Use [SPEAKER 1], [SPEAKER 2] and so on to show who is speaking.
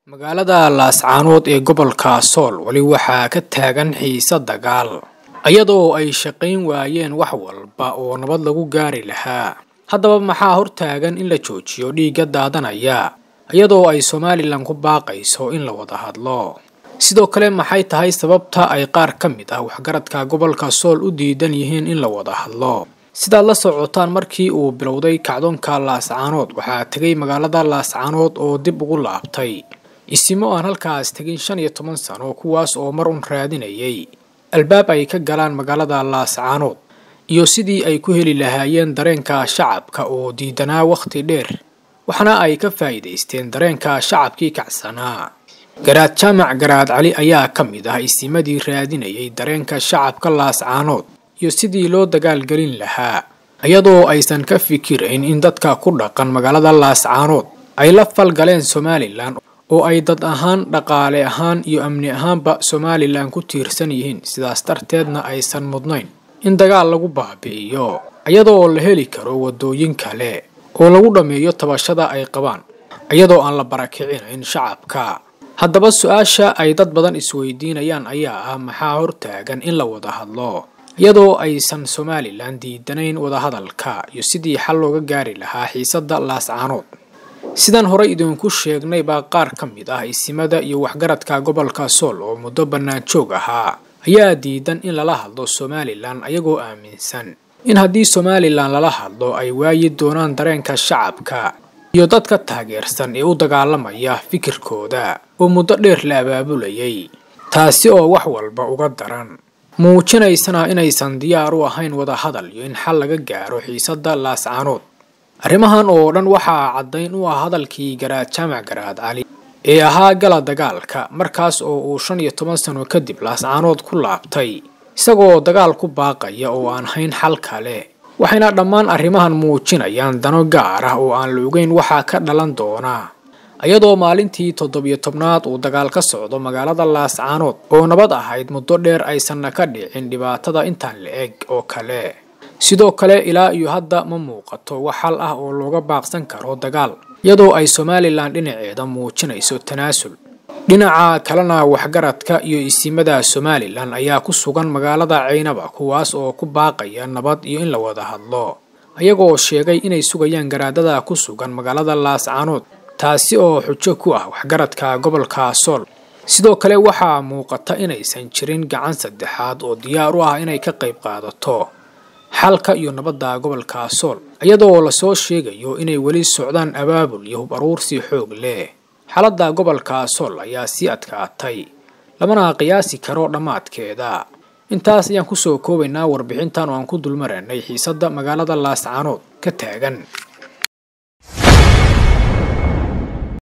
[SPEAKER 1] magaalada Laascaanood ee gobolka Sool wali waxaa ka taagan xiisad dagaal iyadoo ay shaqayn waayeen wax walba oo nabad lagu gaari lahaa. Haddaba maxaa hortaagan in la joojiyo dhiigga daadanaya iyadoo ay Soomaaliland ku baaqayso in la wada hadlo? sidoo kale maxay tahay sababta ay qaar ka mid ah waxgaradka gobolka Sool u diidan yihiin in la wada hadlo? sidaad la socotaan markii uu bilowday kacdoonka Laascaanood waxaa tagay magaalada Laascaanood oo dib ugu laabtay isimo aan halkaas tagin 15 sano kuwaas oo mar un raadinayay albaab ay ka galaan magaalada Laascaanood iyo sidii ay ku heli lahaayeen dareenka shacabka oo diidanaa waqti dheer waxana ay ka faa'iideysteen dareenka shacabkii kacsanaa. Garaad Jaamac Garaad Cali ayaa ka mid ah isimadii raadinayay dareenka shacabka Laascaanood iyo sidii loo dagaal gelin lahaa iyadoo aysan ka fikirayn in dadka ku dhaqan magaalada Laascaanood ay la falgaleen Soomaaliland oo ay dad ahaan dhaqaale ahaan iyo amni ahaanba Soomaaliland ku tiirsan yihiin sidaas darteedna aysan mudnayn in dagaal lagu baabi'iyo iyadoo la heli karo wadooyin kale oo lagu dhameeyo tabashada ay qabaan iyadoo aan la barakicinayn shacabka. haddaba su'aasha ay dad badan isweydiinayaan ayaa ah maxaa hortaagan in la wada hadlo iyadoo aysan Soomaaliland diidanayn wada hadalka iyo sidii xal looga gaari lahaa xiisadda Laascaanood. sidaan hore idinku sheegnay baa qaar ka mid ah isimada iyo waxgaradka gobolka Sool oo muddo bannaan joog ahaa ayaa diidan in lala hadlo Soomaaliland ayagoo aaminsan in haddii Soomaaliland lala hadlo ay waayi doonaan dareenka shacabka iyo dadka taageersan ee u dagaalamaya fikirkooda oo muddo dheer la abaabulayay taasi oo wax walba uga daran muujinaysana inaysan diyaar u ahayn wada hadal iyo in xal laga gaaro xiisadda Laascaanood. arrimahan oo dhan waxaa caddayn u ah hadalkii Garaad Jaamac Garaad Cali ee ahaa gala dagaalka markaas oo uu 15 sano kadib Laascaanood ku laabtay isagoo dagaal ku baaqaya oo aan hayn xal kale. waxayna dhammaan arrimahan muujinayaan dano gaar ah oo aan la ogeyn waxa ka dhalan doona iyadoo maalintii 17aad uu dagaal ka socdo magaalada Laascaanood oo nabad ahayd muddo dheer aysan ka dhicin dhibaatada intaan la eg oo kale. sidoo kale ilaa iyo hadda ma muuqato wax xal ah oo looga baaqsan karo dagaal iyadoo ay Soomaaliland dhinaceeda muujinayso tanaasul. dhinaca kalena waxgaradka iyo isimada Soomaaliland ayaa ku sugan magaalada Caynaba kuwaas oo ku baaqaya nabad iyo in la wada hadlo ayagoo sheegay inay sugayaan garaadada ku sugan magaalada Laascaanood taasi oo xujo ku ah waxgaradka gobolka Sool. sidoo kale waxaa muuqata inaysan jirin gacan saddexaad oo diyaar u ah inay ka qayb qaadato xalka iyo nabadda gobolka Sool iyadoo la soo sheegayo inay wali socdaan abaabul iyo hub aruursi xoog leh. xaaladda gobolka Sool ayaa si adkaatay lamana qiyaasi karo dhamaadkeeda. intaas ayaan ku soo koobaynaa warbixintan oo aan ku dulmaranay xiisadda magaalada Laascaanood ka taagan.